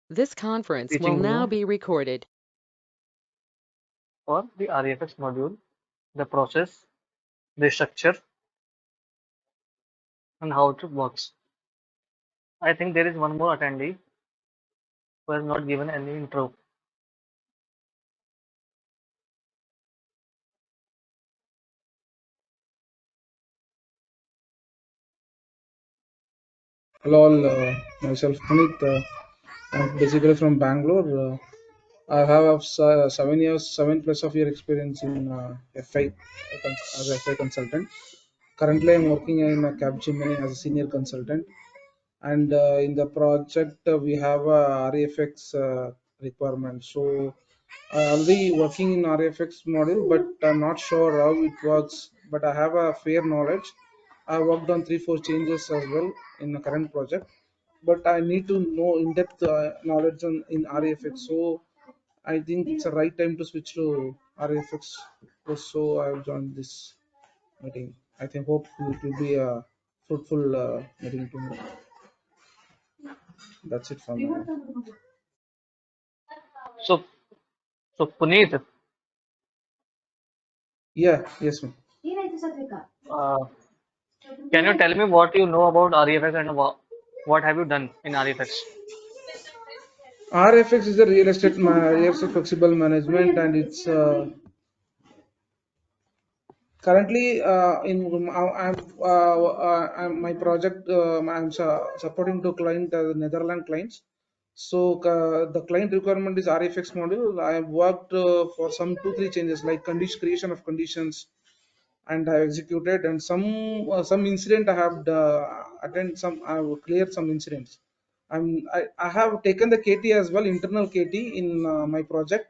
This conference will teaching now you be recorded. for the ReFX module, the process, the structure, and how it works. I think there is one more attendee who has not given any intro. Hello, all, myself Puneet. I'm basically from Bangalore. I have 7 years, 7 plus of year experience in FI as a FI consultant. Currently, I'm working in Capgemini as a senior consultant, and in the project we have a REFX requirement. So I already working in RFX module, but I'm not sure how it works. But I have a fair knowledge. I worked on 3 4 changes as well in the current project, but I need to know in-depth knowledge in RFX. So I think it's a right time to switch to RFX. So I've joined this meeting. I think hope it will be a fruitful meeting to me. That's it for now. So, so Puneet, Yeah, yes, ma'am. uh, can you tell me what you know about ReFX and what have you done in ReFX? RFX is a real estate flexible management, and it's currently my project. Supporting to client Netherlands clients. So the client requirement is RFX module. I have worked for some 2 3 changes like condition creation of conditions, and I have executed, and some incident I have attend some I have cleared some incidents. I have taken the KT as well, internal KT in my project,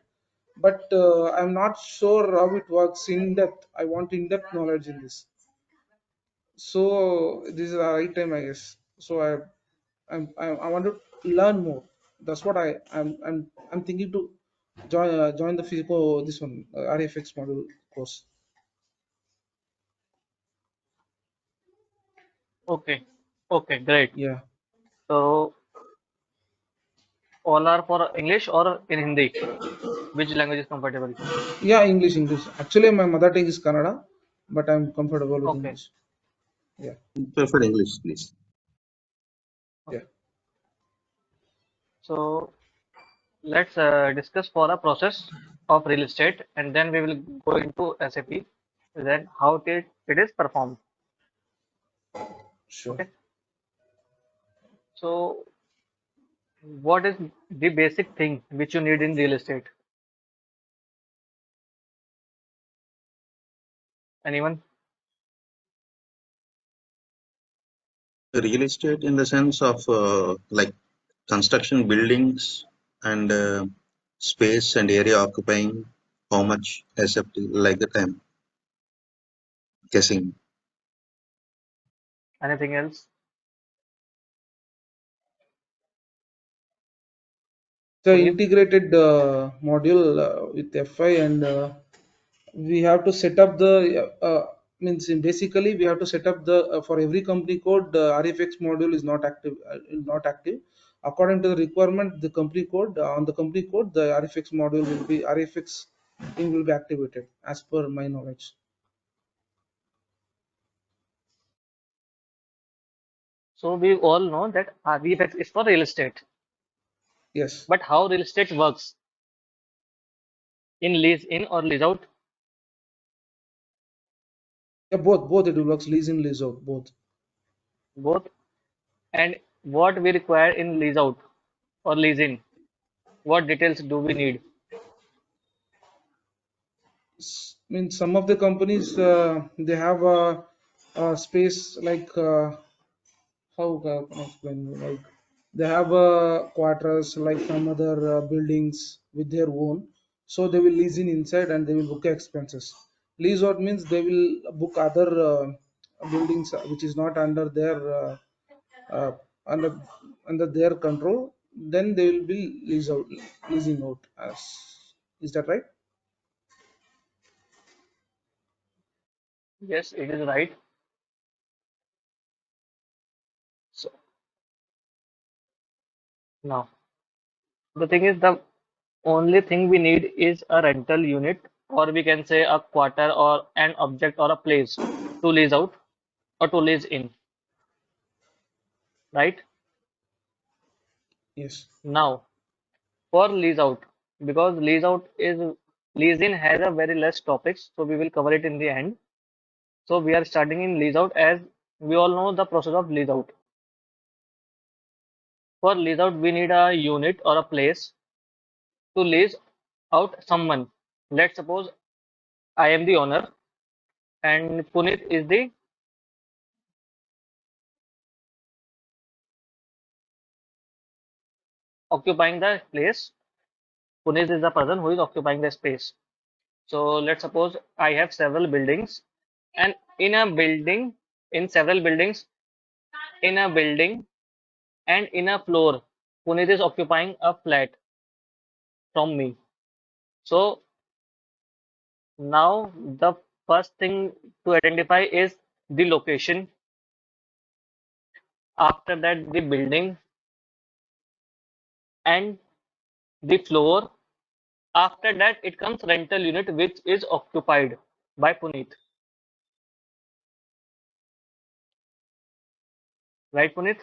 but I'm not sure how it works in depth. I want in depth knowledge in this. So this is the right time, I guess. So I want to learn more. That's what I'm thinking to join the physical this one RFX module course. Okay, okay, great. Yeah. So, all are for English or in Hindi? Which language is comfortable? Yeah, English. Actually, my mother tongue is Kannada, but I'm comfortable with Okay, English. Yeah, Prefer English, please. yeah. okay. So, let's discuss for a process of real estate and then we will go into SAP, then how it is performed. Sure. Okay. So, what is the basic thing which you need in real estate? Anyone? Real estate in the sense of like construction buildings and space and area occupying how much SFT like that I'm guessing. Anything else? The Puneet? integrated module with FI, and we have to set up the means basically we have to set up the for every company code the RFX module is not active, not active according to the requirement. The company code on the company code, the RFX module will be RFX thing will be activated as per my knowledge. So we all know that ReFX is for real estate, Yes. but how real estate works in lease in or lease out? Yeah, both it works lease in lease out both. Both. And what we require in lease out or lease in? What details do we need? Means some of the companies they have a space like how can I explain you? Like they have quarters like some other buildings with their own, so they will lease in inside and they will book expenses. Lease out means they will book other buildings which is not under their uh, under under their control. Then they will be leasing out. As is that right? Yes, it is right. So now The thing is, the only thing we need is a rental unit, or we can say a quarter or an object or a place to lease out or to lease in, right? Yes. Now, for lease out, because lease in has a very less topics, so we will cover it in the end. So we are starting in lease out as we all know the process of lease out. For lease out, we need a unit or a place to lease out someone. Let's suppose I am the owner and Puneet is the occupying the place. Puneet is the person who is occupying the space. So let's suppose I have several buildings, and in a building, in several buildings, in a building and in a floor, Puneet is occupying a flat from me. So now the first thing to identify is the location. After that, the building and the floor. After that, it comes rental unit which is occupied by Puneet. Right, Puneet?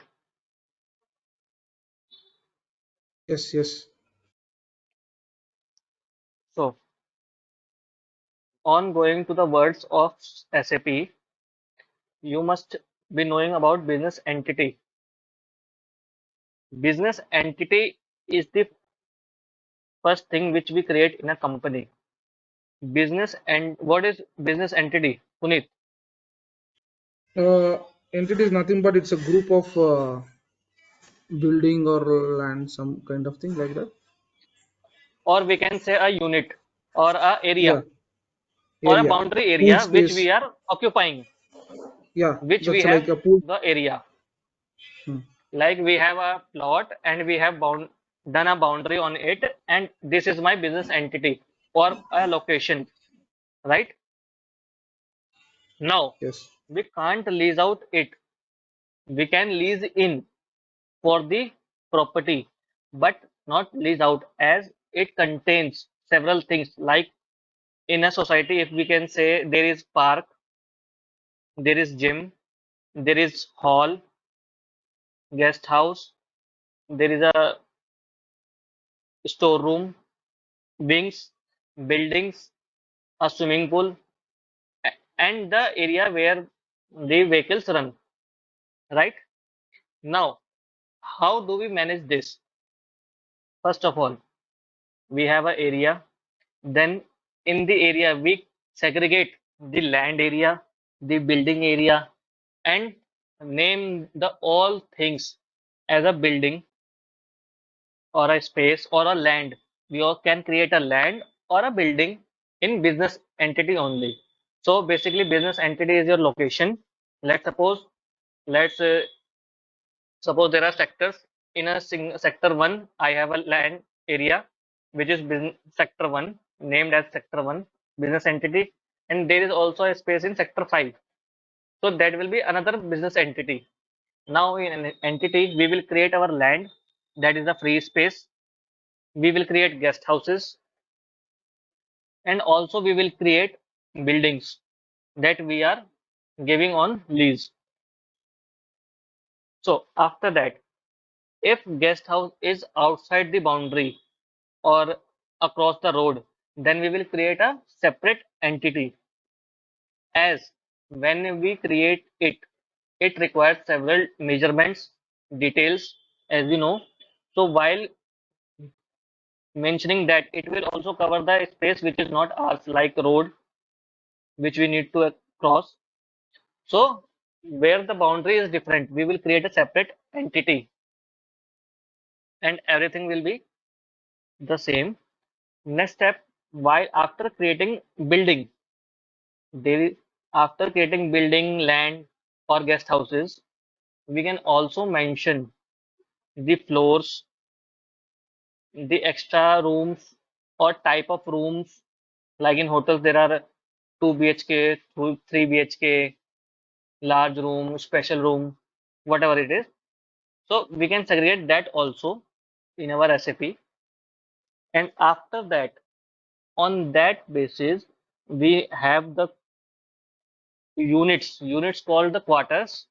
Yes. Yes. So on going to the words of SAP, you must be knowing about business entity. Business entity is the first thing which we create in a company. Business and what is business entity, Puneet? Uh, Entity is nothing but it's a group of building or land, some kind of thing like that. Or we can say a unit or a Yeah. area or a Area. boundary Pool area which we space. are occupying, Yeah. which we That's like have a pool. the area. Hmm. Like we have a plot and we have done a boundary on it, and this is my business entity or a location, right? Now, Yes. we can't lease out it. We can lease in for the property, but not lease out as it contains several things. Like in a society, if we can say there is park, there is gym, there is hall, guest house, there is a storeroom, wings, buildings, a swimming pool, and the area where the vehicles run, right? Now, how do we manage this? First of all, we have an area. Then in the area, we segregate the land area, the building area, and name the all things as a building or a space or a land. We all can create a land or a building in business entity only. So basically, business entity is your location. Let's suppose, let's suppose there are sectors. In a sector one, I have a land area which is business sector one, named as sector one business entity, and there is also a space in sector five. So that will be another business entity. Now in an entity, we will create our land, that is the free space. We will create guest houses, and also we will create buildings that we are giving on lease. So after that, if guest house is outside the boundary or across the road, then we will create a separate entity. As when we create it, it requires several measurements, details, as we know. So while mentioning that, it will also cover the space which is not ours, like road, which we need to cross. So where the boundary is different, we will create a separate entity, and everything will be the same. Next step, while after creating building, there is, after creating building, land or guest houses, we can also mention the floors, the extra rooms or type of rooms. Like in hotels, there are 2 BHK, 3 BHK, large room, special room, whatever it is. So we can segregate that also in our SAP. And after that, on that basis, we have the units called the quarters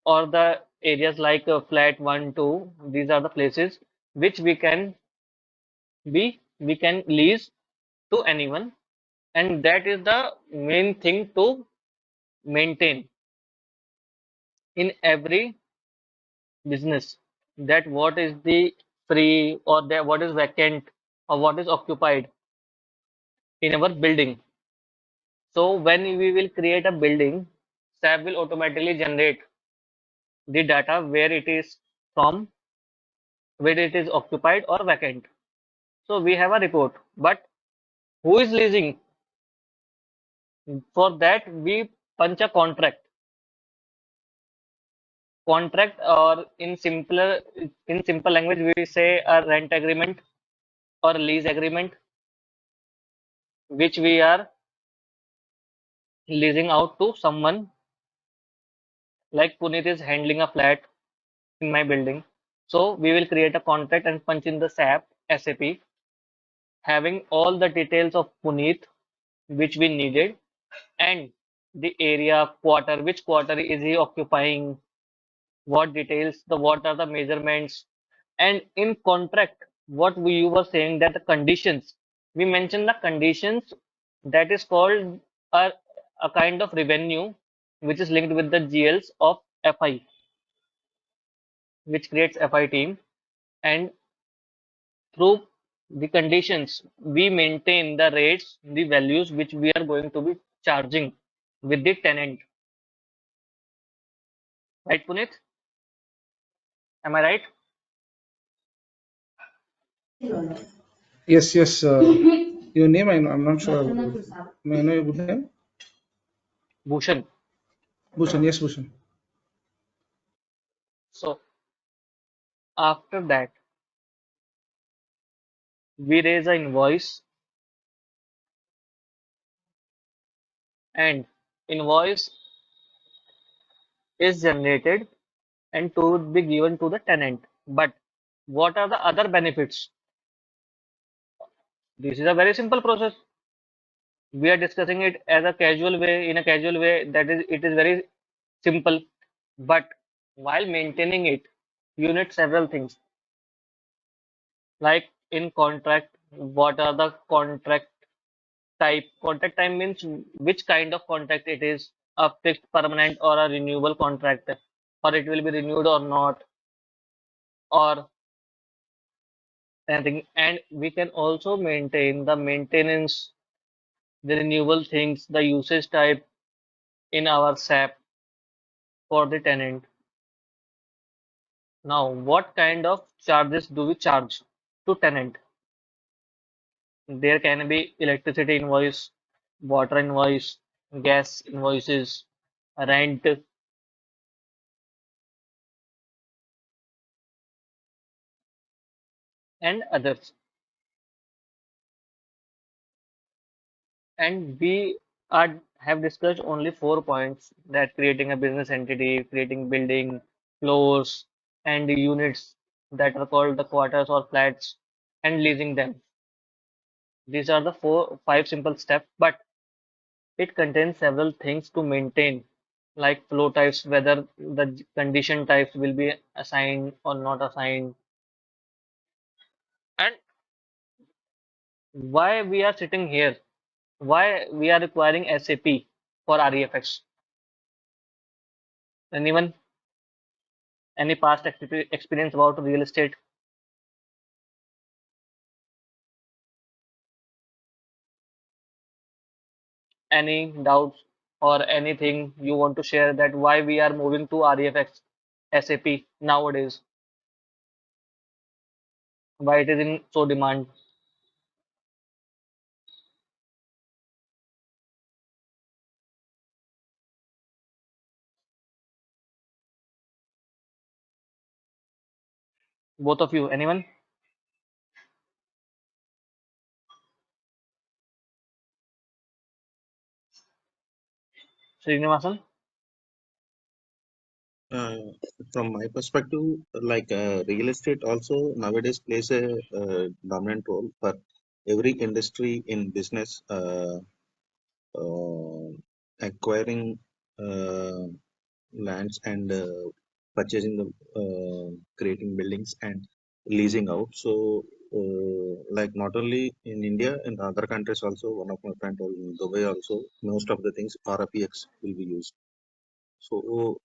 or the areas like flat 1, 2. These are the places which we can lease to anyone, and that is the main thing to maintain in every business, that what is the free or that what is vacant or what is occupied in our building. So when we will create a building, SAP will automatically generate the data where it is from, where it is occupied or vacant. So we have a report, but who is leasing? For that we punch a contract, or in simple language we say a rent agreement or lease agreement, which we are leasing out to someone. Like Puneet is handling a flat in my building. So we will create a contract and punch in the SAP, having all the details of Puneet which we needed, and the area, quarter, which quarter is he occupying, what details, what are the measurements, and in contract, what you were saying, that the conditions, we mentioned the conditions, that is called a, a kind of revenue which is linked with the GLs of FI, which creates FI team, and through the conditions we maintain the rates, the values which we are going to be charging with the tenant. Right, Puneet? Am I right? Yes, yes. Your name, I'm not sure. May I know your good name? Bhushan. Bhushan. Yes, Bhushan. So after that, we raise an invoice, and invoice is generated and to be given to the tenant. But what are the other benefits? This is a very simple process. We are discussing it as a casual way, in a casual way, that is, it is very simple. But while maintaining it, you need several things. Like in contract, what are the contract type? Contract type means which kind of contract it is, a fixed, permanent, or a renewable contract, or it will be renewed or not, or anything. And we can also maintain the maintenance, the renewable things, the usage type in our SAP for the tenant. Now, what kind of charges do we charge to tenant? There can be electricity invoice, water invoice, gas invoices, rent, and others. And we have discussed only 4 points, that creating a business entity, creating building, floors, and units that are called the quarters or flats, and leasing them. These are the five simple steps, but it contains several things to maintain, like flow types, whether the condition types will be assigned or not assigned, and why we are sitting here, why we are requiring SAP for REFX. Anyone? Any past experience about real estate? Any doubts or anything you want to share, that why we are moving to REFX SAP nowadays? Why it is in so demand? Both of you, anyone? Srinivasan? Uh, from my perspective, like real estate also nowadays plays a dominant role for every industry in business, uh, acquiring lands and purchasing the creating buildings and leasing out. So, like not only in India, in other countries also, one of my friend told in Dubai also, most of the things RFX will be used. So,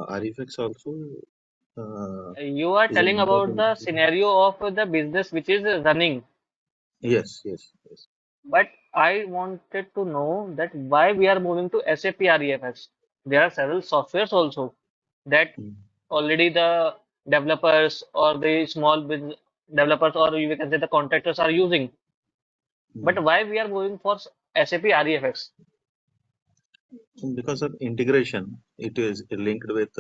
RFX also You are is an telling about important. the scenario of the business which is running, Yes, yes, yes. but I wanted to know that why we are moving to SAP REFX. There are several softwares also that Mm, already the developers or the small business developers or you can say the contractors are using. mm. But why we are moving for SAP REFX? Because of integration, it is linked with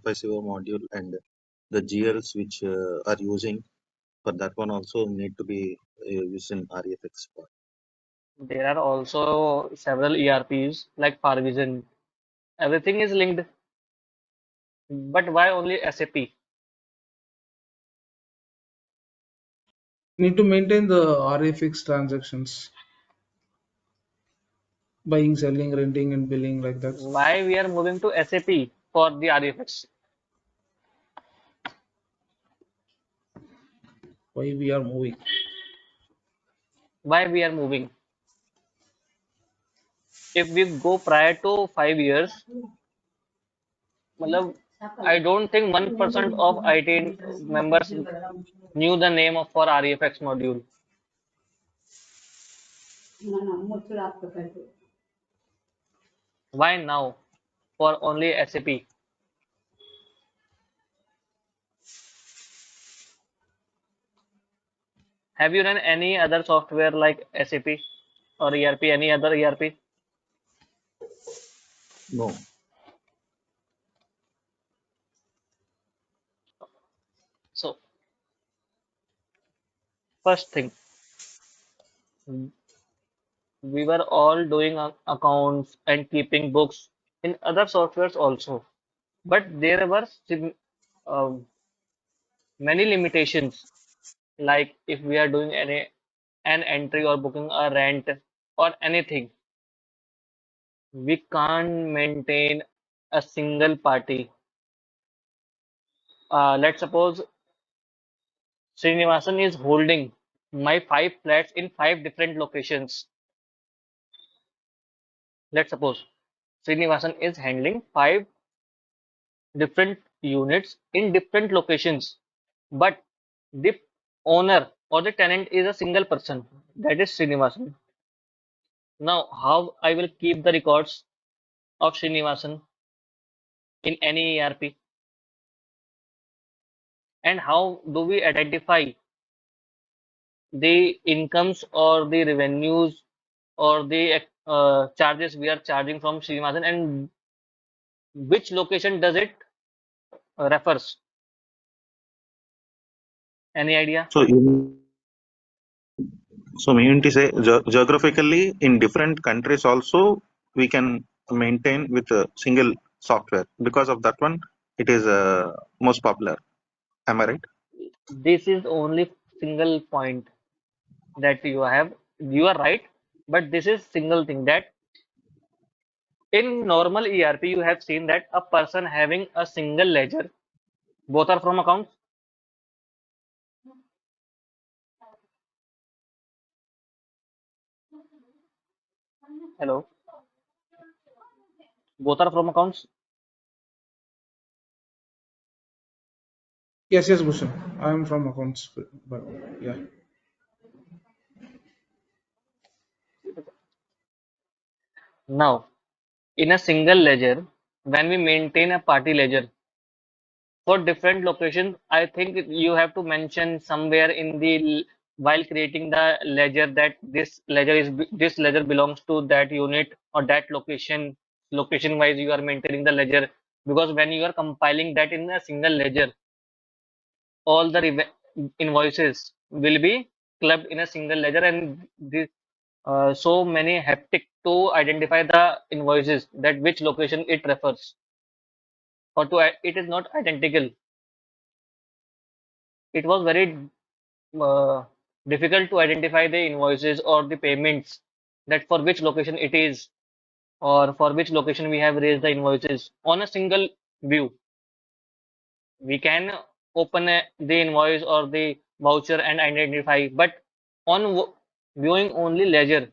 FICO module and the GLs which are using for that one also need to be used in RFX part. There are also several ERPs like Farvision. Everything is linked, but why only SAP? Need to maintain the RFX transactions, buying, selling, renting, and billing like that. Why we are moving to SAP for the RFX? Why we are moving? Why we are moving? If we go prior to 5 years, matlab, I don't think 1% of IT members knew the name of for REFX module. Why now for only SAP? Have you run any other software like SAP or ERP, any other ERP? No. So, first thing, we were all doing accounts and keeping books in other softwares also, but there were um, many limitations. Like if we are doing an entry or booking a rent or anything, we can't maintain a single party. Let's suppose Srinivasan is holding my 5 flats in 5 different locations. Let's suppose Srinivasan is handling 5 different units in different locations, but the owner or the tenant is a single person, that is Srinivasan. Now, how I will keep the records of Srinivasan in any ERP, and how do we identify the incomes or the revenues or the charges we are charging from Srinivasan, and which location does it refers? Any idea? So, mean to say geographically in different countries also we can maintain with a single software. Because of that one, it is most popular. Am I right? This is only single point that you have. You are right, but this is single thing that in normal ERP you have seen that a person having a single ledger, both are from accounts. Hello, both are from accounts. Yes, yes, Bhushan. I am from accounts, but yeah. Now, in a single ledger, when we maintain a party ledger for different locations, I think you have to mention somewhere in the while creating the ledger that this ledger belongs to that unit or that location. Location wise, you are maintaining the ledger, because when you are compiling that in a single ledger, all the invoices will be clubbed in a single ledger, and this so many haptic to identify the invoices that which location it refers. or it is not identical. It was very uh, difficult to identify the invoices or the payments, that for which location it is, or for which location we have raised the invoices on a single view. We can open the invoice or the voucher and identify, but on viewing only ledger,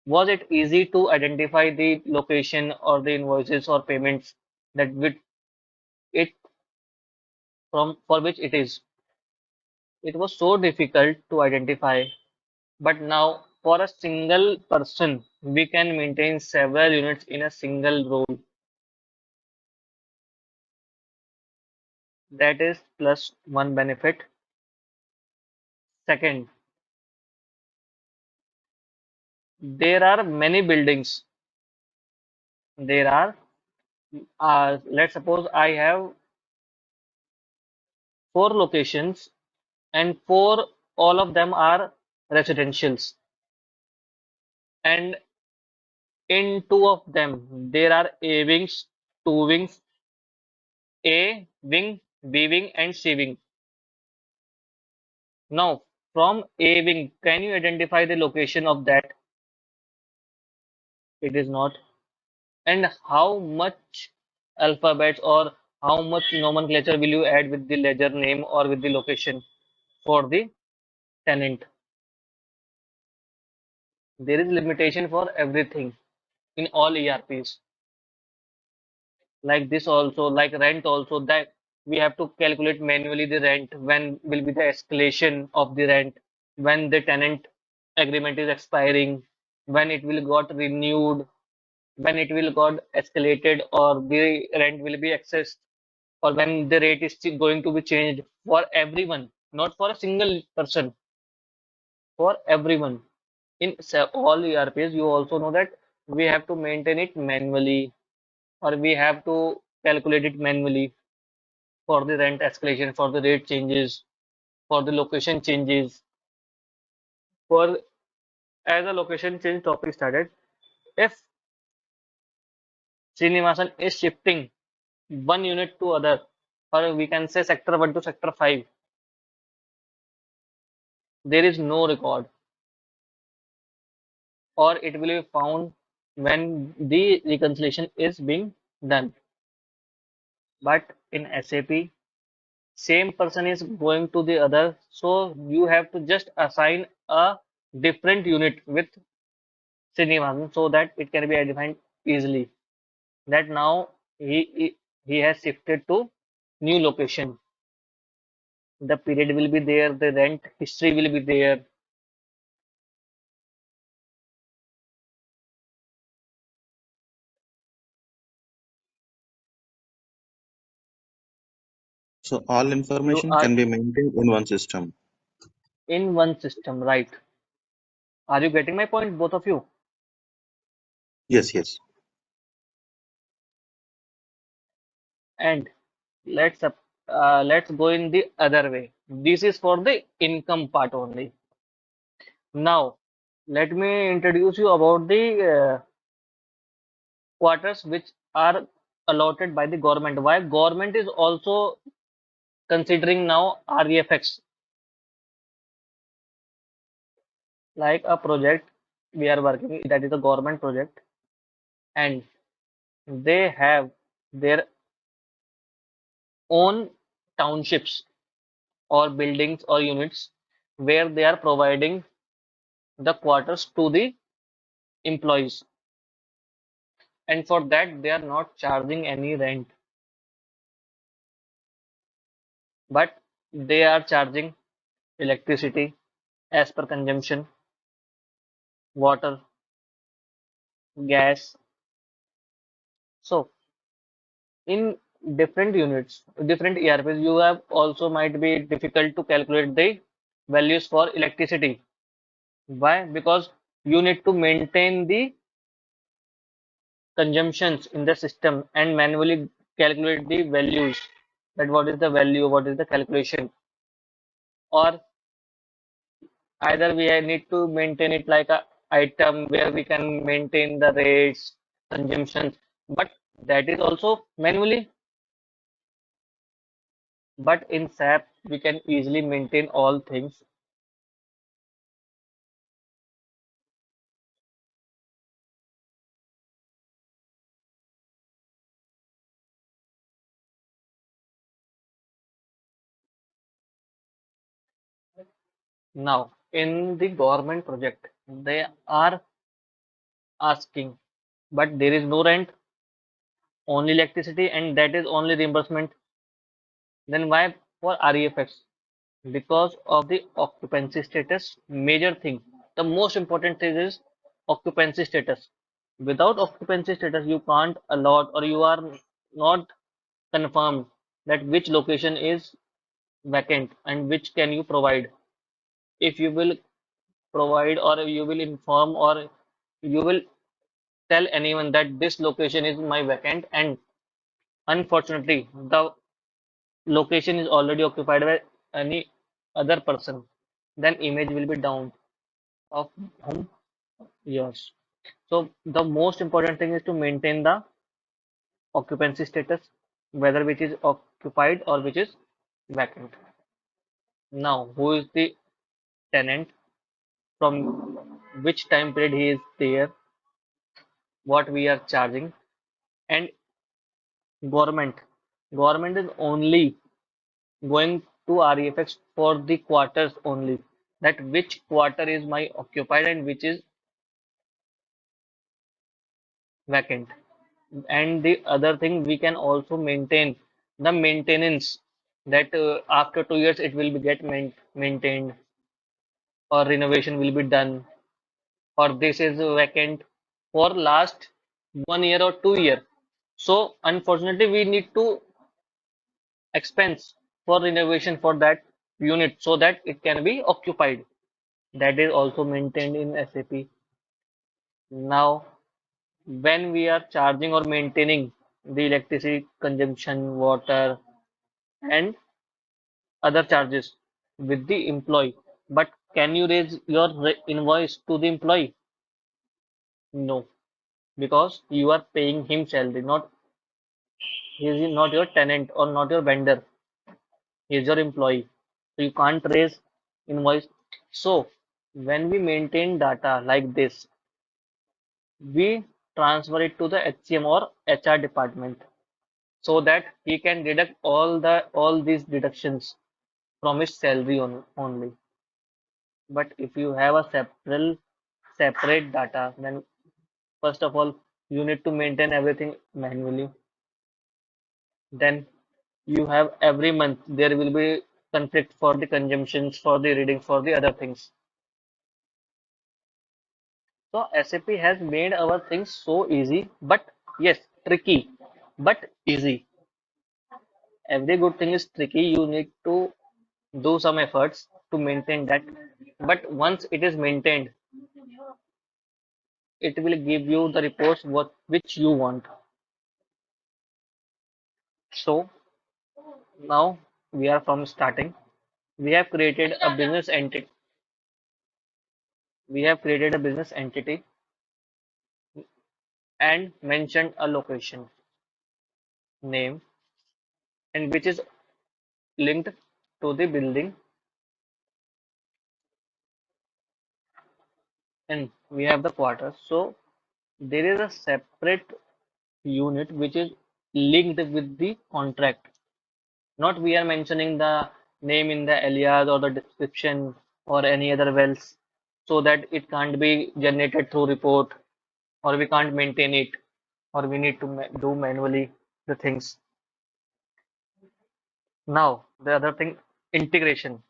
was it easy to identify the location or the invoices or payments that with it from for which it is? It was so difficult to identify. But now, for a single person, we can maintain several units in a single role. That is plus one benefit. Second, there are many buildings. There are, let's suppose I have four locations, and all of them are residentials. And in two of them, there are A wings, two wings, A wing, B wing, and C wing. Now, from A wing, can you identify the location of that? It is not. And how much alphabets or how much nomenclature will you add with the ledger name or with the location for the tenant? There is limitation for everything in all ERPs. Like this also, like rent also, that we have to calculate manually the rent, when will be the escalation of the rent, when the tenant agreement is expiring, when it will got renewed, when it will got escalated or the rent will be accessed, or when the rate is going to be changed for everyone, not for a single person, for everyone. In all ERPs, you also know that we have to maintain it manually, or we have to calculate it manually for the rent escalation, for the rate changes, for the location changes. For as a location change topic started, if Srinivasan is shifting one unit to other, or we can say sector 1 to sector 5, there is no record, or it will be found when the reconciliation is being done. But in SAP, same person is going to the other, so you have to just assign a different unit with Srinivasan so that it can be identified easily. That now he has shifted to new location. The period will be there, the rent history will be there. So all You information are can be maintained in one system. in one system, right? Are you getting my point, both of you? Yes, yes. And let's let's go in the other way. This is for the income part only. Now, let me introduce you about the quarters which are allotted by the government. Why government is also considering now ReFX, like a project we are working, that is a government project, and they have their own townships or buildings or units where they are providing the quarters to the employees, and for that they are not charging any rent, but they are charging electricity as per consumption, water, gas. So in different units, different ERPs, you have also might be difficult to calculate the values for electricity. Why? Because you need to maintain the consumptions in the system and manually calculate the values, that what is the value, what is the calculation, or either we need to maintain it like a item where we can maintain the rates, consumptions, but that is also manually. But in SAP, we can easily maintain all things. Now, in the government project, they are asking, but there is no rent, only electricity, and that is only reimbursement. Then why for REFX? Because of the occupancy status, major thing. The most important thing is occupancy status. Without occupancy status, you can't allot or you are not confirmed that which location is vacant and which can you provide. If you will provide or you will inform or you will tell anyone that this location is my vacant and unfortunately the location is already occupied by any other person, then image will be down of whom yours. So the most important thing is to maintain the occupancy status, whether which is occupied or which is vacant. Now, who is the tenant, from which time period he is there, what we are charging, and government. Government is only going to REFX for the quarters only. That which quarter is my occupied and which is vacant. And the other thing we can also maintain the maintenance that after 2 years it will be get maintained or renovation will be done or this is vacant for last 1 year or 2 year. So unfortunately we need to expense for renovation for that unit so that it can be occupied. That is also maintained in SAP. Now, when we are charging or maintaining the electricity consumption, water, and other charges with the employee, but can you raise your invoice to the employee? No, because you are paying him salary, not he is not your tenant or not your vendor. He is your employee, so you can't raise invoice. So when we maintain data like this, we transfer it to the HCM or HR department so that he can deduct all these deductions from his salary only. But if you have a separate data, then first of all you need to maintain everything manually. Then you have every month there will be conflict for the consumptions, for the reading, for the other things. So SAP has made our things so easy, but yes, tricky, but easy. Every good thing is tricky. You need to do some efforts to maintain that. But once it is maintained, it will give you the reports what which you want. So now we are from starting. We have created a business entity. We have created a business entity and mentioned a location name and which is linked to the building, and we have the quarters. So there is a separate unit which is linked with the contract. Not we are mentioning the name in the alias or the description or any other wells so that it can't be generated through report or we can't maintain it or we need to do manually the things. Now, the other thing, integration.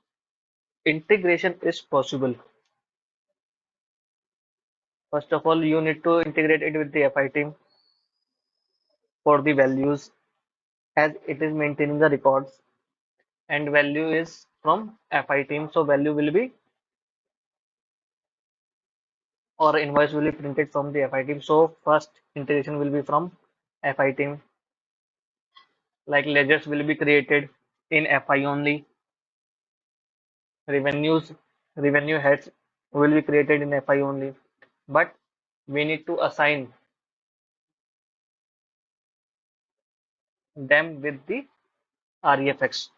Integration is possible. First of all, you need to integrate it with the FI team for the values as it is maintaining the records and value is from FI team. So value will be or invoice will be printed from the FI team. So first integration will be from FI team, like ledgers will be created in FI only. Revenues, revenue heads will be created in FI only. But we need to assign them with the REFX.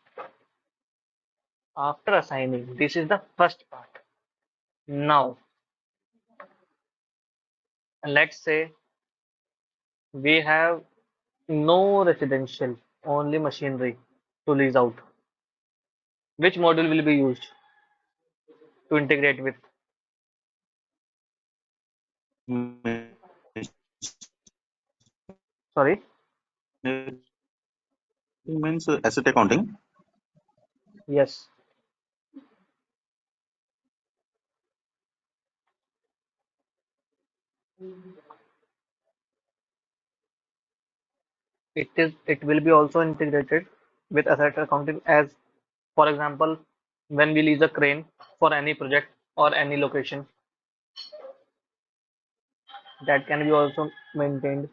After assigning, this is the first part. Now, let's say we have no residential, only machinery to lease out. Which module will be used to integrate with? Sorry, Means asset accounting. yes, it is. It will be also integrated with asset accounting as, for example, when we lease a crane for any project or any location, that can be also maintained.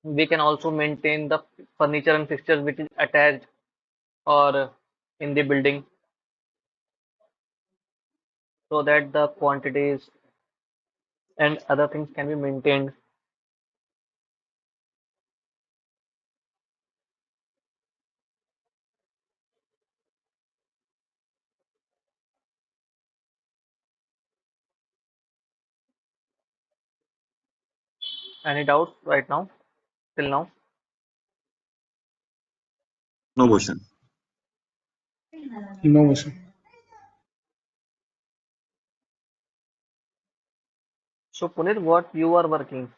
We can also maintain the furniture and fixtures which is attached or in the building so that the quantities and other things can be maintained. Any doubts right now, till now? No question. No motion. So Punit, what you are working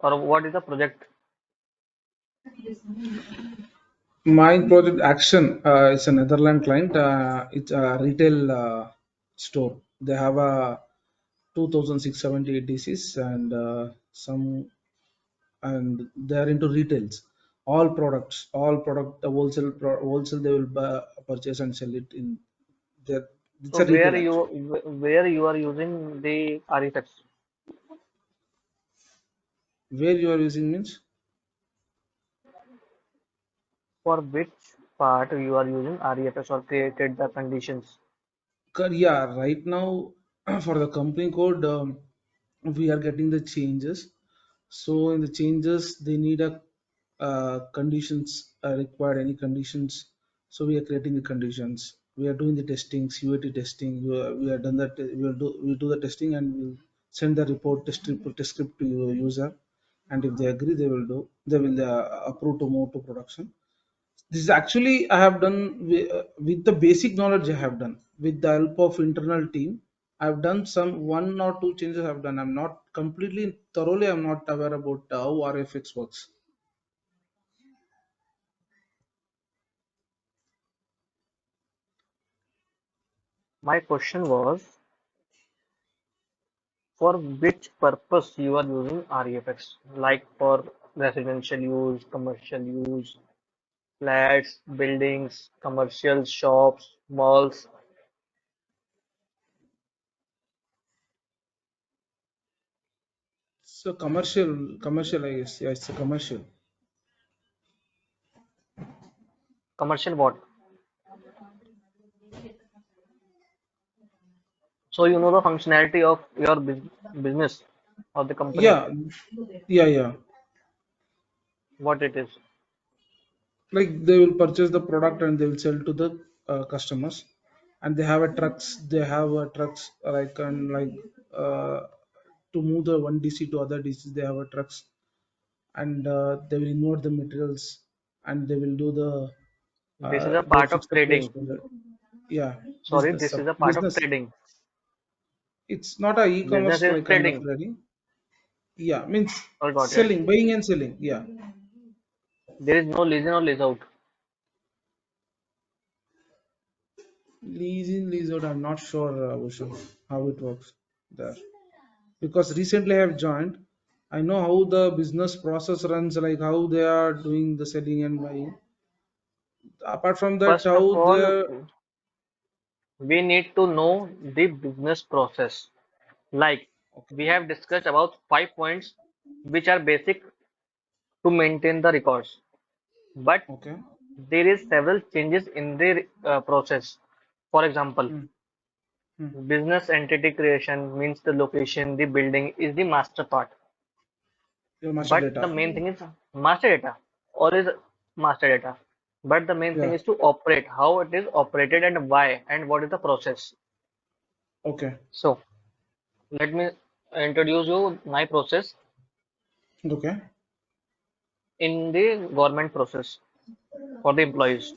or what is the project? My project Action is a Netherlands client. It's a retail store. They have a 2,678 DCs and some, and they are into retails. All products, all product, wholesale they will purchase and sell it in their. It's So a where retail you actually. where you are using the ReFX? Where you are using means? For which part you are using ReFX or created the conditions? Yeah, right now for the company code, we are getting the changes. So in the changes, they need a conditions required any conditions. So we are creating the conditions. We are doing the testing, UAT testing. We are done that. We do the testing and we'll send the report test script to user. And if they agree, they will approve to move to production. This is actually I have done with the basic knowledge I have done with the help of internal team. I've done some one or two changes I've done. I'm not completely thoroughly. I'm not aware about how RFX works. My question was for which purpose you are using ReFX, like for residential use, commercial use, flats, buildings, commercial shops, malls, So commercial, I guess. Yeah, it's a commercial. commercial what? So you know the functionality of your business or the company, Yeah, yeah. what it is. Like they will purchase the product and they will sell to the customers, and they have a trucks. They have a trucks like and like uh, to move the one DC to other DCs. They have a trucks and they will import the materials and they will do the This is a they part fix of the post trading. for that. Yeah, Sorry, business this is a part of business. trading. It's not a Business e-commerce is like kind of trading. ready. Yeah, means All got it. selling, buying and selling. Yeah, There is no lease in or lease out. lease out. I'm not sure, Bhushan, how it works there because recently I have joined. I know how the business process runs, like how they are doing the selling and buying. Apart from that, First of how all, they we need to know the business process. Like okay, we have discussed about 5 points which are basic to maintain the records. But okay. there is several changes in the process. For example, Hmm. Hmm. business entity creation means the location, the building is the master part. Your master But the data. main thing is master data. Or is master data. but the main thing Yeah. is to operate, how it is operated and why and what is the process. Okay. So let me introduce you my process Okay. in the government process for the employees.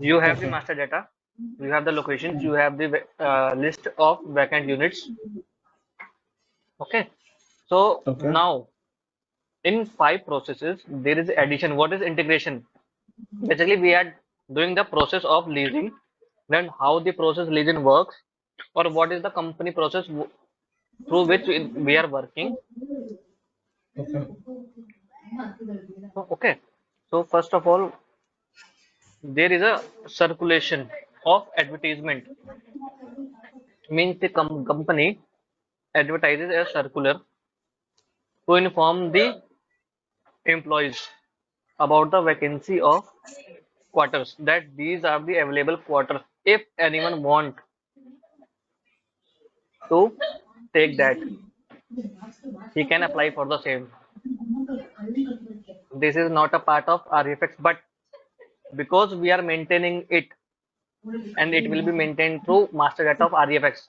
You have the Okay. master data, you have the locations, you have the list of vacant units. Okay. So Okay. now in five processes, there is addition. What is integration? Basically, we are doing the process of leasing, then how the process leasing works, or what is the company process through which we are working. Okay. Okay. So first of all, there is a circulation of advertisement. Means the company advertises a circular to inform the employees about the vacancy of quarters, that these are the available quarters. If anyone want to take that, he can apply for the same. This is not a part of ReFX, but because we are maintaining it and it will be maintained through master data of ReFX,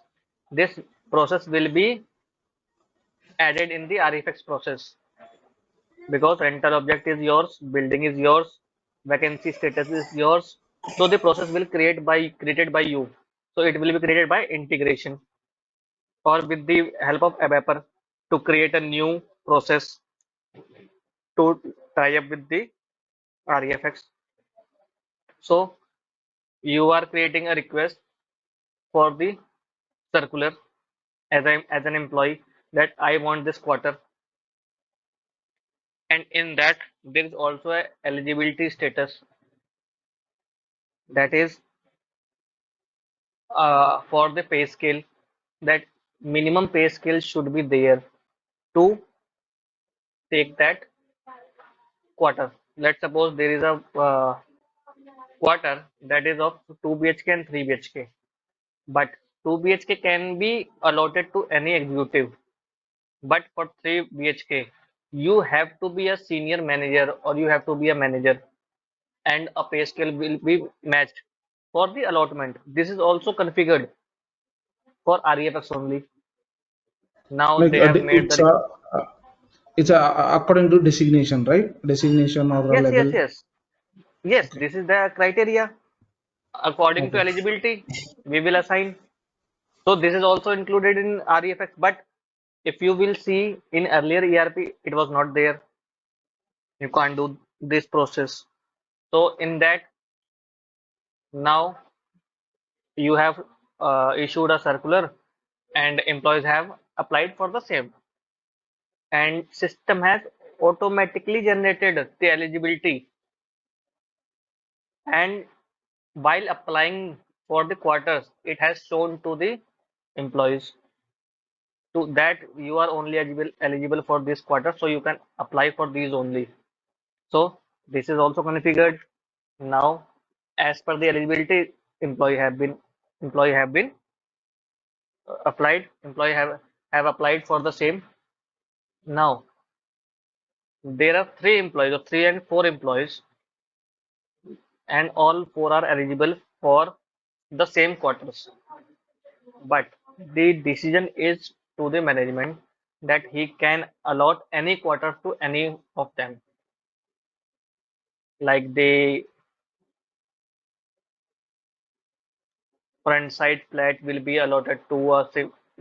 this process will be added in the ReFX process, because rental object is yours, building is yours, vacancy status is yours. So the process will created by you. So it will be created by integration or with the help of ABAPer to create a new process to tie up with the ReFX. So you are creating a request for the circular as an employee, that I want this quarter, and in that there is also a eligibility status, that is for the pay scale, that minimum pay scale should be there to take that quarter. Let's suppose there is a quarter that is of 2 BHK and 3 BHK, but 2 BHK can be allotted to any executive, but for 3 BHK you have to be a senior manager or you have to be a manager, and a pay scale will be matched for the allotment. This is also configured for REFX only. Now Like they have made it's the according to designation, right? Designation or a yes, yes, level. yes, yes. Okay. This is the criteria. According to Okay. eligibility, we will assign. So this is also included in REFX. But if you will see in earlier ERP, it was not there. You can't do this process. So in that, now you have issued a circular and employees have applied for the same, and system has automatically generated the eligibility, and while applying for the quarters it has shown to the employees to that you are only eligible for this quarter, so you can apply for these only. So this is also configured. Now as per the eligibility, employee have been employee have been applied employee have applied for the same. Now there are three employees or three and four employees, and all four are eligible for the same quarters, but the decision is to the management that he can allot any quarter to any of them. Like the front side flat will be allotted to a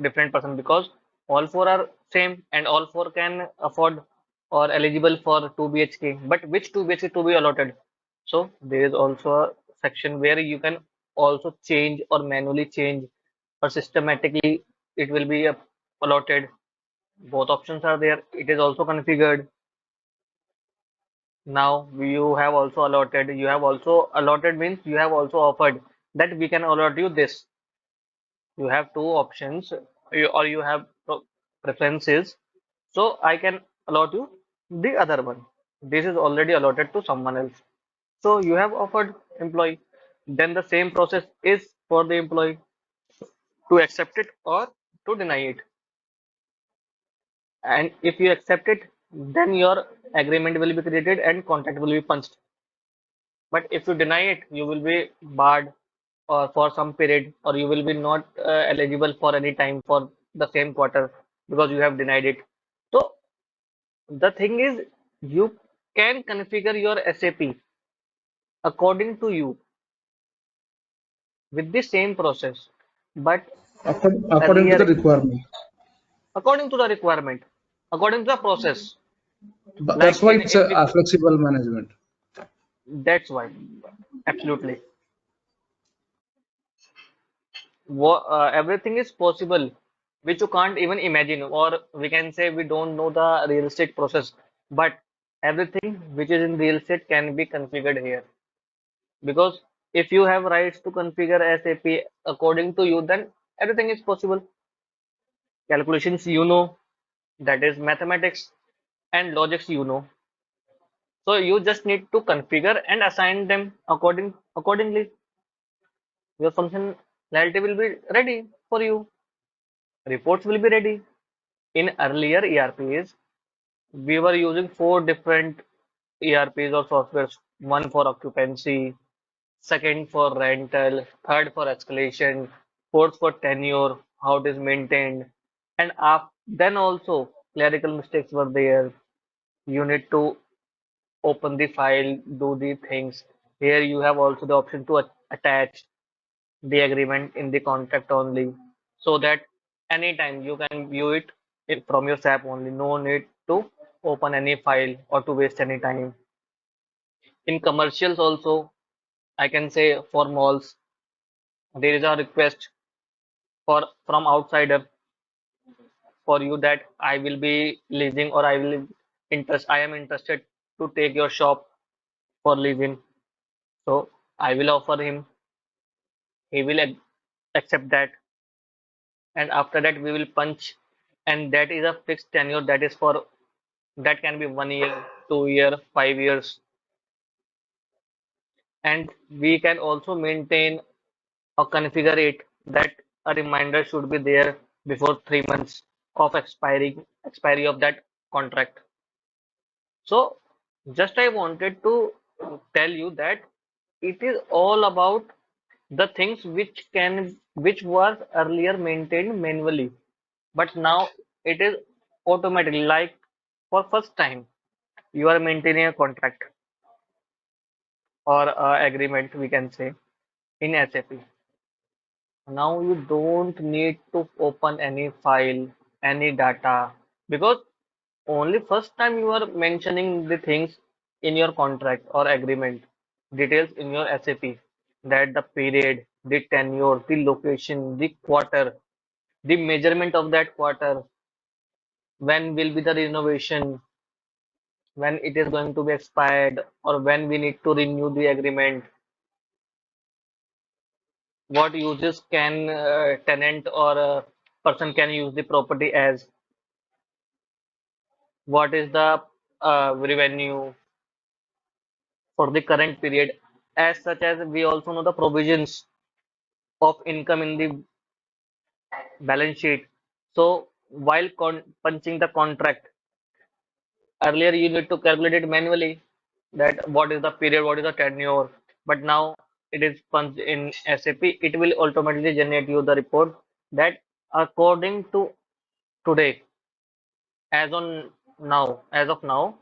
different person, because all four are same and all four can afford or eligible for 2 BHK. But which 2 BHK to be allotted? So there is also a section where you can also change or manually change, or systematically it will be allotted. Both options are there. It is also configured. Now you have also allotted means you have also offered that we can allot you this. You have two options, or you have preferences, so I can allot you the other one. This is already allotted to someone else. So you have offered employee. Then the same process is for the employee to accept it or to deny it. And if you accept it, then your agreement will be created and contract will be punched. But if you deny it, you will be barred or for some period, or you will be not eligible for any time for the same quarter because you have denied it. So the thing is, you can configure your SAP according to you with the same process, but According to the earlier, requirement. according to the requirement, according to the process, But like that's why it's in the a flexible management. that's why absolutely everything is possible which you can't even imagine, or we can say we don't know the real estate process, but everything which is in real estate can be configured here, because if you have rights to configure SAP according to you, then everything is possible. Calculations, that is mathematics, and logics, so you just need to configure and assign them accordingly. Your functionality will be ready for you. Reports will be ready. In earlier ERPs, we were using four different ERPs or softwares, one for occupancy, second for rental, third for escalation, fourth for tenure, how it is maintained, and then also clerical mistakes were there. You need to open the file, do the things. Here you have also the option to attach the agreement in the contract only, so that anytime you can view it from your SAP only. No need to open any file or to waste any time. In commercials also, I can say for malls, there is a request for from outsider for you that I will be leasing, or I am interested to take your shop for leasing. So I will offer him, he will accept that, and after that we will punch, and that is a fixed tenure, that is for that can be 1 year, 2 year, 5 years, and we can also maintain or configure it that a reminder should be there before 3 months of expiry of that contract. So just I wanted to tell you that it is all about the things which was earlier maintained manually, but now it is automatically, like for first time you are maintaining a contract or agreement, we can say, in SAP. Now you don't need to open any file, any data, because only first time you are mentioning the things in your contract or agreement, details in your SAP, that the period, the tenure, the location, the quarter, the measurement of that quarter, when will be the renovation, when it is going to be expired, or when we need to renew the agreement, what uses can tenant or person can use the property as, what is the revenue for the current period, as such as we also know the provisions of income in the balance sheet. So while punching the contract, earlier you need to calculate it manually, that what is the period, what is the tenure, but now it is punched in SAP. It will automatically generate you the report that according to today, as of now,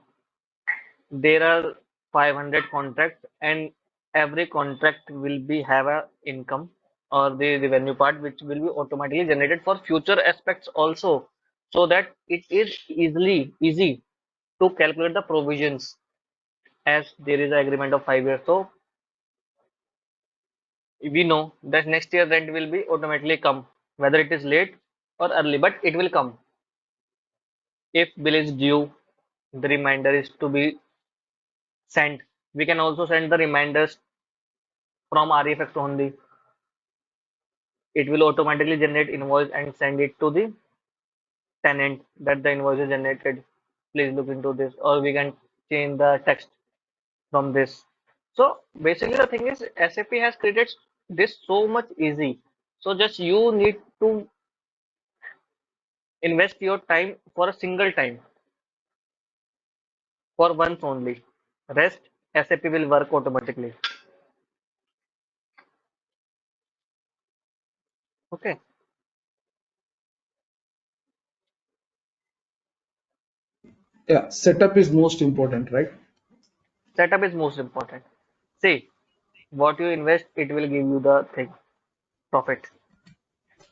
there are 500 contracts, and every contract will be have a income or the revenue part, which will be automatically generated for future aspects also, so that it is easy to calculate the provisions, as there is an agreement of 5 years. So we know that next year rent will be automatically come, whether it is late or early, but it will come. If bill is due, the reminder is to be sent. We can also send the reminders from ReFX only. It will automatically generate invoice and send it to the tenant that the invoice is generated. Please look into this, or we can change the text from this. So basically, the thing is, SAP has created this so much easy. So just you need to invest your time for a single time, for once only. Rest SAP will work automatically. Okay, Yeah, setup is most important, right? setup is most important. See, what you invest, it will give you the thing profit.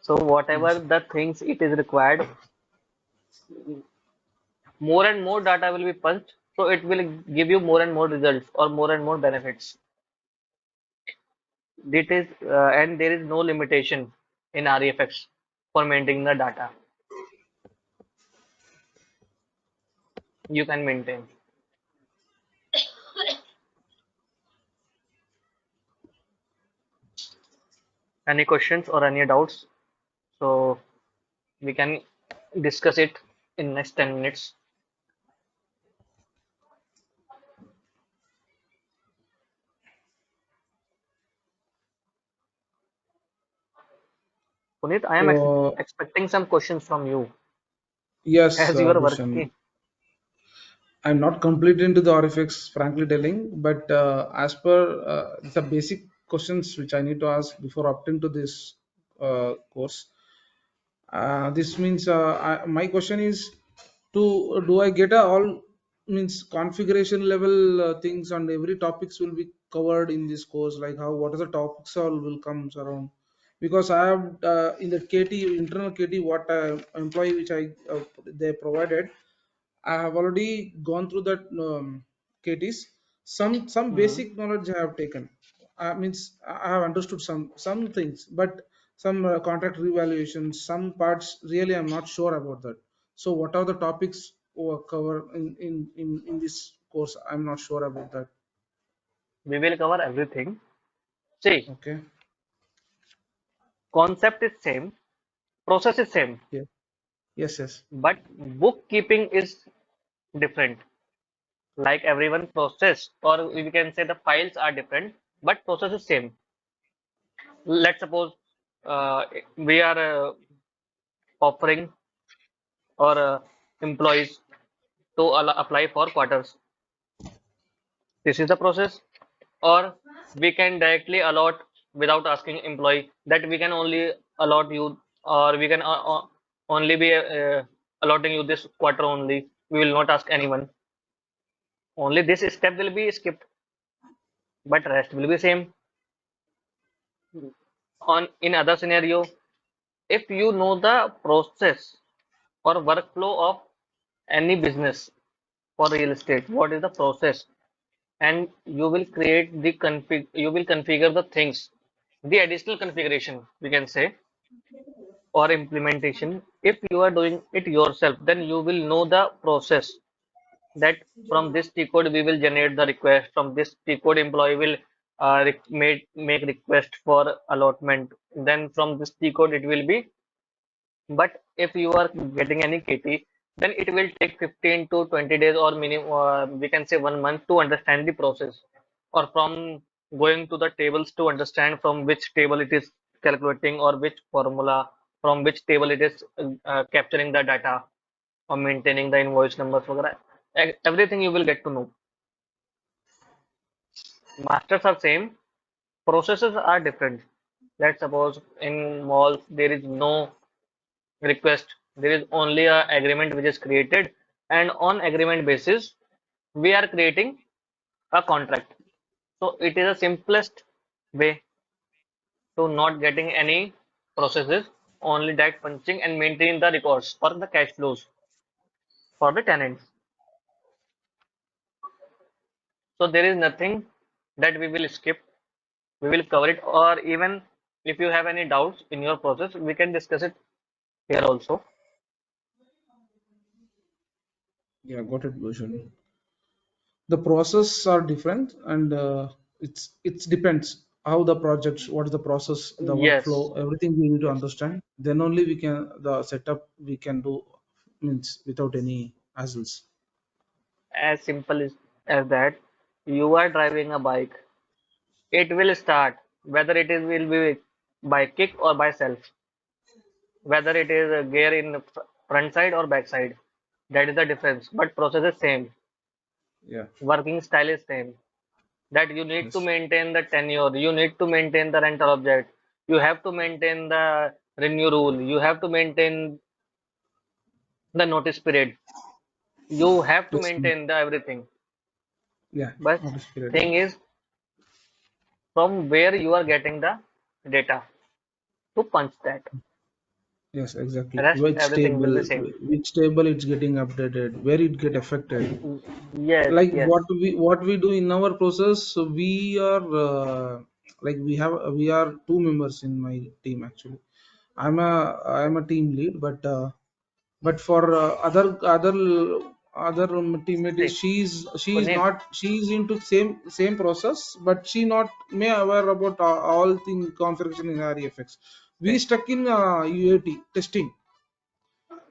So whatever Yes. the things it is required, more and more data will be punched, so it will give you more and more results or more and more benefits. It is, and there is no limitation in ReFX for maintaining the data. You can maintain. Any questions or any doubts? So we can discuss it in next 10 minutes. Puneet, I am So expecting some questions from you yes, as you are Bhushan. working. I'm not complete into the RFX, frankly telling, but as per the basic questions which I need to ask before opting to this course, this means my question is to do I get a all means configuration level things and every topics will be covered in this course, like how what are the topics all will comes around, because I have in the KT internal KT what employee which I they provided, I have already gone through that KTs. Some Hmm. basic knowledge I have taken. Means I have understood some things, but some contract revaluation, some parts really I'm not sure about that. So what are the topics cover in this course? I'm not sure about that. We will cover everything. See, Okay. concept is same, process is same, Yeah. Yes. Yes. but bookkeeping is different. Like everyone process, or we can say the files are different, but process is same. Let's suppose we are offering or employees to apply for quarters. This is the process. Or we can directly allot without asking employee that we can only allot you, or we can only be allotting you this quarter only. We will not ask anyone. Only this step will be skipped, but rest will be same. On in other scenario, if you know the process or workflow of any business for real estate, what is the process, and you will create the you will configure the things, the additional configuration we can say, or implementation. If you are doing it yourself, then you will know the process, that from this T code we will generate the request, from this T code employee will make request for allotment, then from this T code it will be. But if you are getting any KT, then it will take 15 to 20 days or minimum, we can say 1 month to understand the process, or from going to the tables to understand from which table it is calculating, or which formula, from which table it is capturing the data, or maintaining the invoice numbers, वगैरह. Everything you will get to know. Masters are same, processes are different. Let's suppose in malls there is no request, there is only a agreement which is created, and on agreement basis we are creating a contract. So it is the simplest way to not getting any processes, only that punching and maintaining the records or the cash flows for the tenants. So there is nothing that we will skip, we will cover it, or even if you have any doubts in your process we can discuss it here also. Yeah, got it, Bhushan. The process are different, and it's depends how the projects, what is the process, the workflow, Yes, everything we need to yes. understand, then only we can the setup we can do, means without any hassles. As simple as that. You are driving a bike, it will start, whether it is will be by kick or by self, whether it is a gear in the front side or back side. That is the difference. But process is same, Yeah. working style is same. that you need to Yes. maintain the tenure, you need to maintain the rental object, you have to maintain the renew rule, you have to maintain the notice period, you have to Yes. maintain the everything. Yeah. But Notice period. thing is, from where you are getting the data to punch that. Yes, exactly. Rest Which everything will table, be same. which table it's getting updated, where it get affected. Yes, Like yes. what we do in our process, so we are like we are two members in my team actually. I'm a team lead, but for other teammate is See, she's Puneet, not, she's into same process, but she not may aware about all thing configuration in ReFX. We see, stuck in UAT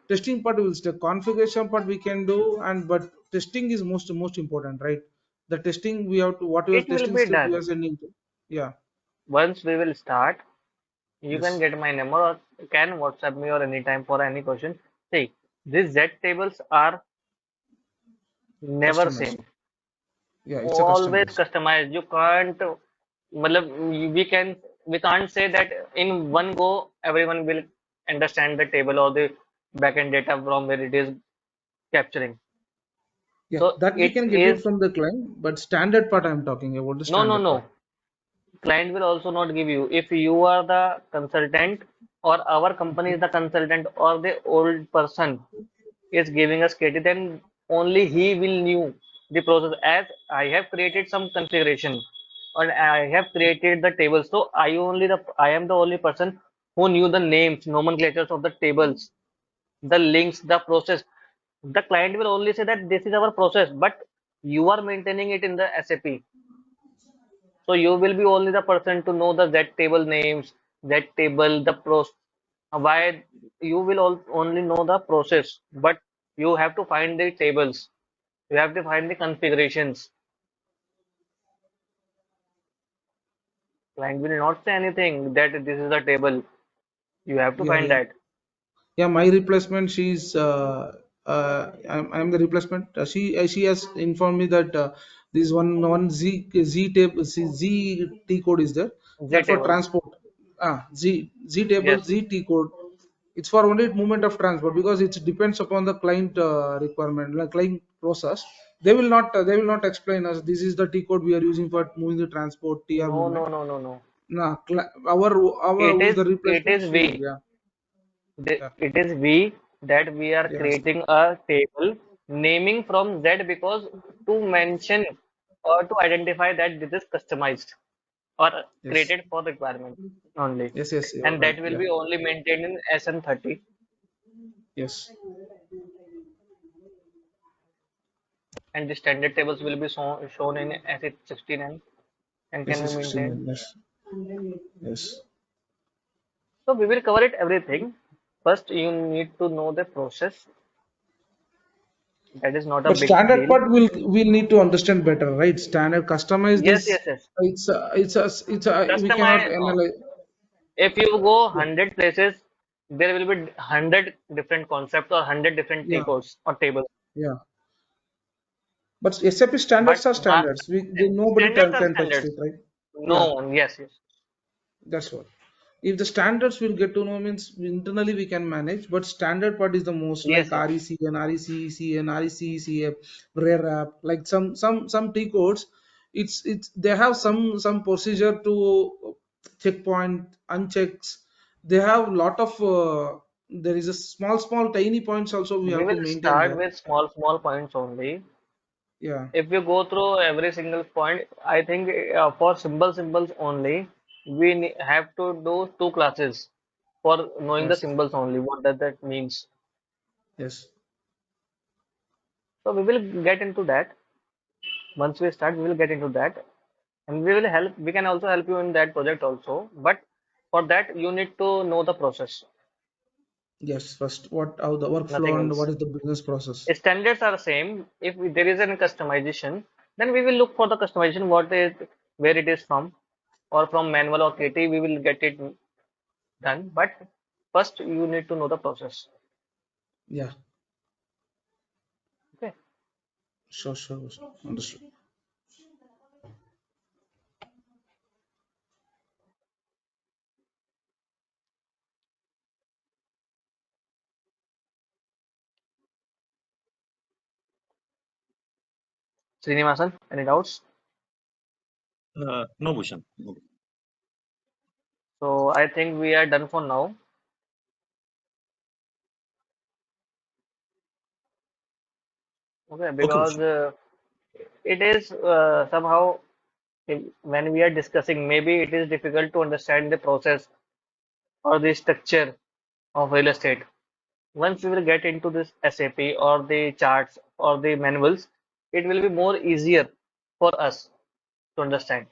testing part will stay, configuration part we can do, and but testing is most important, right? The testing we have to, whatever it will testing be step we done. are sending to. Yeah. Once we will start, you can Yes. get my number or can WhatsApp me or anytime for any question. See, these Z tables are never Customized. same. Yeah, it's a Always customized. customized. You can't, we can't say that in one go everyone will understand the table or the backend data from where it is capturing. Yeah, So that we it can get it is from the client, but standard part I'm talking about, the no, no, standard part. no. Client will also not give you if you are the consultant or our company is the consultant or the old person is giving us KT, then only he will knew the process. As I have created some configuration and I have created the tables, so I am the only person who knew the names, nomenclatures of the tables, the links, the process. The client will only say that this is our process, but you are maintaining it in the SAP. So you will be only the person to know the Z table names, Z table, the pros. Why you will only know the process, but you have to find the tables. You have to find the configurations. Client will not say anything that this is the table. You have to Yeah, find yeah. that. Yeah, my replacement, she's I'm the replacement. She has informed me that this one Z table, Z T code is there. Z That for table. transport. Z table, Yes. Z T code. It's for only movement of transport, because it depends upon the client requirement, like client process. They will not explain us this is the T code we are using for moving the transport TR No, movement. no, no, no, no. Nah, our It who's is the it replacement, is she will, we. yeah. Yeah. It is we that we are Yes. creating a table naming from Z because to mention or to identify that this is customized or Yes. created for requirement only. Yes, yes, you're And right. that will Yeah. be only maintained in SN30 Yes. and the standard tables will be shown in SH16 and Yes, can be yes, 16. maintained. Yes. Yes. So we will cover it everything. First, you need to know the process. That is not a But big standard deal. part we'll need to understand better, right? Standard customize Yes, this. yes, yes. It's we cannot Customize. analyze. If you go Yeah. 100 places, there will be 100 different concepts or 100 different T Yeah. codes or tables. Yeah. But SAP But standards are the standards. Nobody standards are can touch standards. it, right? No Yeah. one. Yes, yes. That's what. If the standards will get to know, means internally we can manage, but standard part is the most, like Yes, yes. REC and RECEC and RECECF, rare app, like some T codes. It's they have some procedure to checkpoint, unchecks. They have lot of there is a small tiny points also we We have to will maintain start there. with small points only. Yeah. If you go through every single point, I think for symbols only, we have to do two classes for knowing the Yes. symbols only. What does that means? Yes. So we will get into that. Once we start, we will get into that. And we can also help you in that project also. But for that, you need to know the process, Yes. First, what how the nothing workflow and else. what is the business process? Standards are same. If there is any customization, then we will look for the customization, where it is from, or from manual or KT, we will get it done. But first, you need to know the process. Yeah. Okay. Sure. Sure. Sure. Understood. Srinivasan, any doubts? No, Bhushan. No. So I think we are done for now. Okay, Okay, because Bhushan. it is somehow when we are discussing, maybe it is difficult to understand the process or the structure of real estate. Once we will get into this SAP or the charts or the manuals, it will be more easier for us to understand.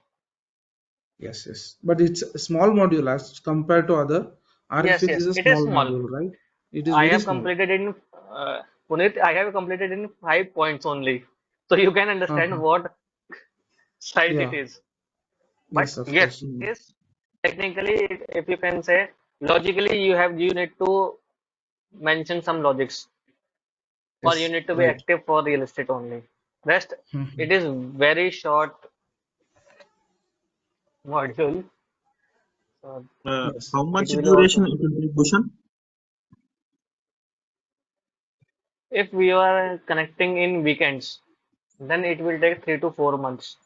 Yes, yes. But it's a small module as compared to other. Yes, ReFX yes, is a it is small small. module, right? It is I very have small. completed in Puneet, I have completed in 5 points only. So you can understand Uh-huh. what size it Yeah. is. But Yes, of yes, course. it is technically, if you can say, logically, you need to mention some logics, or you Yes, need to be right. active for real estate only. Rest, Mhm. it is very short module, so Yes. How it much will duration also. it will take, Bhushan? If we are connecting in weekends, then it will take 3 to 4 months.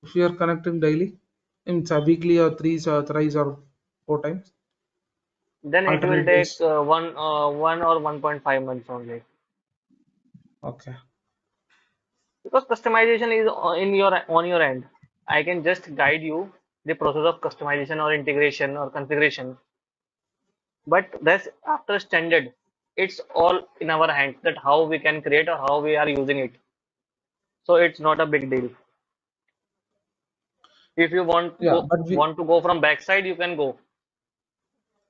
If you are connecting daily, it's a weekly or thrice or 4 times, Then it will alternate take days. 1 or 1.5 months only. Okay. Because customization is on your end. I can just guide you the process of customization or integration or configuration. But that's after standard. It's all in our hands that how we can create or how we are using it. So it's not a big deal. If you Yeah, but we want to go from backside, you can go.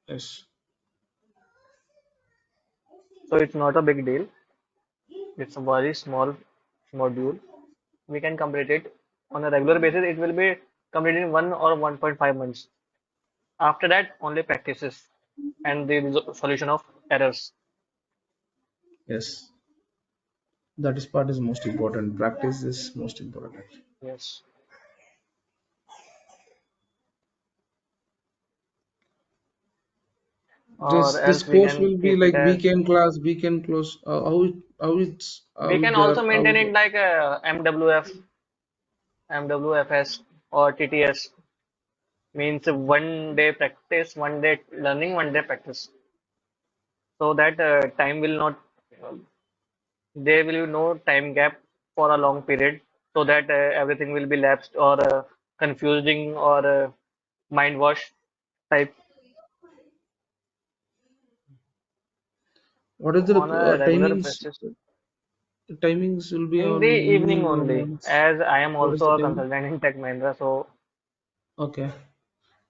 yes, So it's not a big deal. It's a very small module. We can complete it on a regular basis. It will be completed in 1 or 1.5 months. After that, only practices and the solution of errors. yes. That is part is most important. Practice is most important. Yes. Or This else we course can will be keep it like as. weekend class, weekend close. We how can they are also how maintain it like MWF, MWFS, or TTS. Means 1 day practice, 1 day learning, 1 day practice. So that time will not, there will be no time gap for a long period. So that everything will be lapsed or confusing or mind wash type what is the on a regular timings? basis. Timings will be In the on evening evening or only, mornings. as I am What is also the a timing? consultant in Tech Mahindra, so Okay.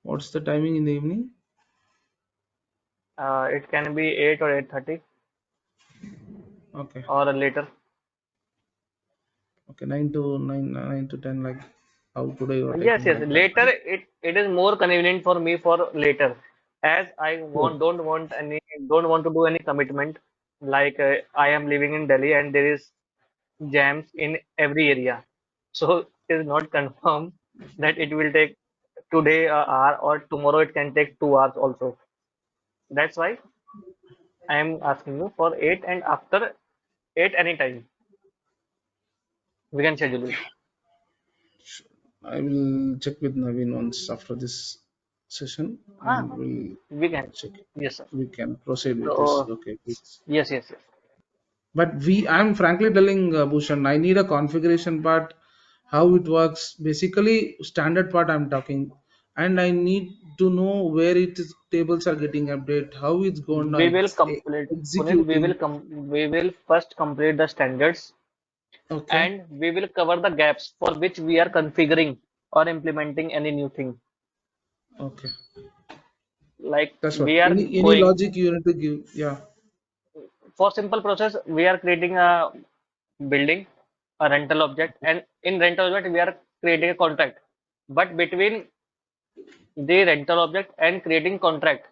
What's the timing in the evening? it can be 8 or 8:30 Okay. or later. Okay. 9 to 10, like how today you are Yes, taking yes. like that, Later, right? it is more convenient for me for later, as I Oh, don't want to do any commitment. Like I am living in Delhi and there is jams in every area, so it is not confirmed that it will take today a hour or tomorrow it can take 2 hours also. That's why I am asking you for 8 and after 8 anytime we can schedule it. sure. I will check with Naveen once after this session, and Ah, we'll we can. check. Yes, sir. We can proceed with this. So Okay, please. yes, yes, yes. But I'm frankly telling Bhushan, I need a configuration part, how it works. Basically, standard part I'm talking, and I need to know where it is tables are getting updated, how it's going to We will complete, Puneet, executing. we will first complete the standards Okay, and we will cover the gaps for which we are configuring or implementing any new thing. okay, Like that's what. we are Any going logic you need to give. Yeah. for simple process, we are creating a building, a rental object, and in rental object we are creating a contract. But between the rental object and creating contract,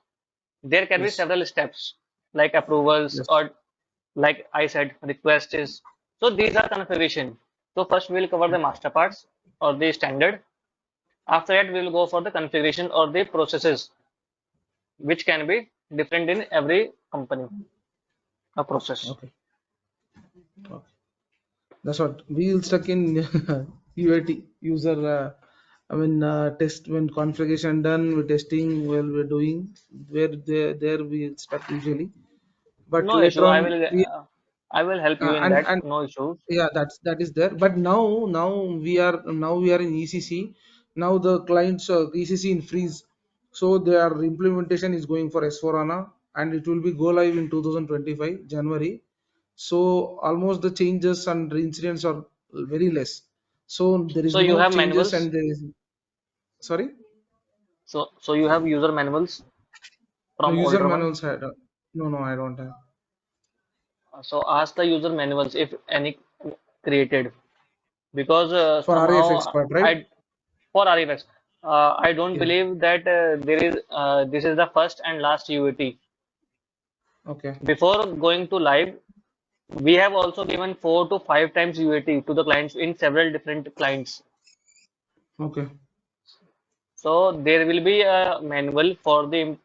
there can be Yes. several steps like approvals Yes. or like I said, request is. So these are configuration. So first we'll cover the master parts or the standard. After that, we'll go for the configuration or the processes, which can be different in every company. a process. Okay. Okay. That's what we will stuck in UAT user. Test when configuration done, we're testing while we're doing where there we stuck usually. But No later issue. on, we I will help you in that. and No issues. yeah, that is there. But now we are in ECC. Now the clients ECC in freeze, so their implementation is going for S4HANA, and it will be go live in 2025 January. So almost the changes and incidents are very less. So there is So you no have changes, manuals. and there is, sorry, So you have user manuals no from user older one. manuals had. No, I don't have. So ask the user manuals if any created, because For RAF somehow expert, right? I for ReFX, I don't Yeah. believe that there is this is the first and last UAT. Okay. Before going to live, we have also given 4 to 5 times UAT to the clients in several different clients. Okay. So there will be a manual for the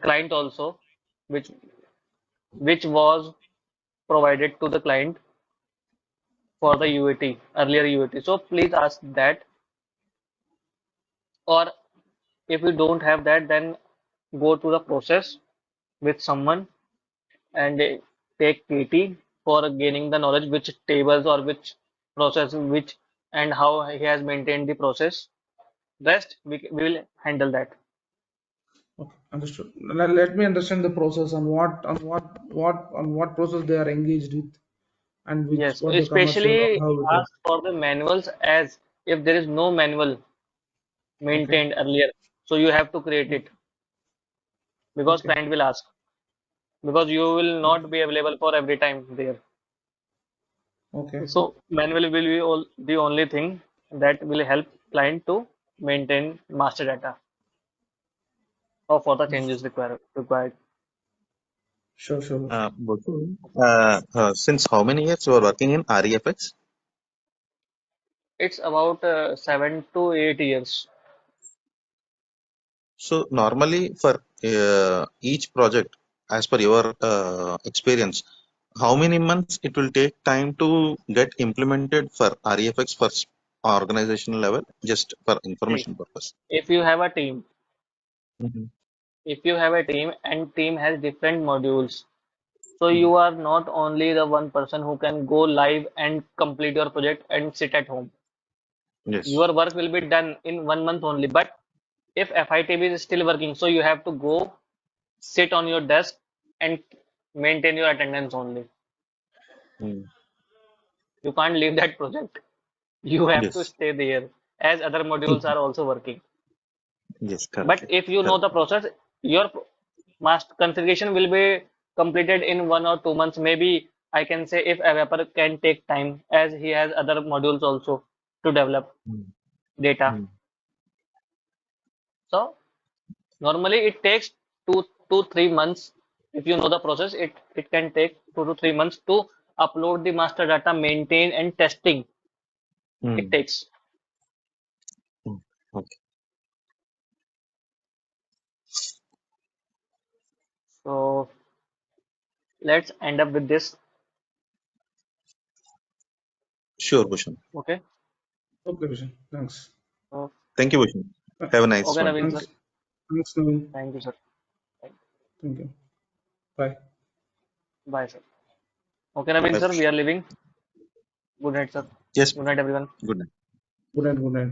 client also, which which was provided to the client for the UAT, earlier UAT. So please ask that, or if you don't have that, then go to the process with someone and take PT for gaining the knowledge which tables or which process which and how he has maintained the process. Rest we will handle that. Okay, understood. Let me understand the process and what process they are engaged with, and which Yes, what the commercial or especially how it is. ask for the manuals, as if there is no manual Okay. maintained earlier, so you have to create it, because Okay. client will ask, because you will Okay. not be available for every time there. Okay. So manual will be the only thing that will help client to maintain master data or for the changes Understood. required. Sure. Sure. Bhushan, since how many years you are working in ReFX? It's about 7 to 8 years. So normally for each project, as per your experience, how many months it will take time to get implemented for ReFX for organizational level, just for See, information purpose? if you have a team, Mhm. if you have a team and team has different modules, so Mm. you are not only the one person who can go live and complete your project and sit at home. Yes. Your work will be done in 1 month only. But if FITB is still working, so you have to go sit on your desk and maintain your attendance only. Mm. You can't leave that project. You have to Yes. stay there as other modules are also working. Yes, But correctly. if you know Correct. the process, your master configuration will be completed in 1 or 2 months. Maybe I can say if a developer can take time, as he has other modules also to develop Mm. data. Mm. So normally it takes 2 to 3 months. If you know the process, it can take 2 to 3 months to upload the master data, maintain and testing. It Mm. takes. Mm. Okay. So let's end up with this. Sure, Bhushan. Okay. Okay, Vishen. Thanks. So, Thank you, Bhushan. Have a nice okay, one. Naveen sir. Thanks. Thanks, Naveen. Thank you, sir. Thank you. Bye. Bye, sir. Okay, Naveen Bye, sir. We Bhushan. are leaving. Good night, sir. Yes, Good night, Bhushan. everyone. Good night. Good night. Good night.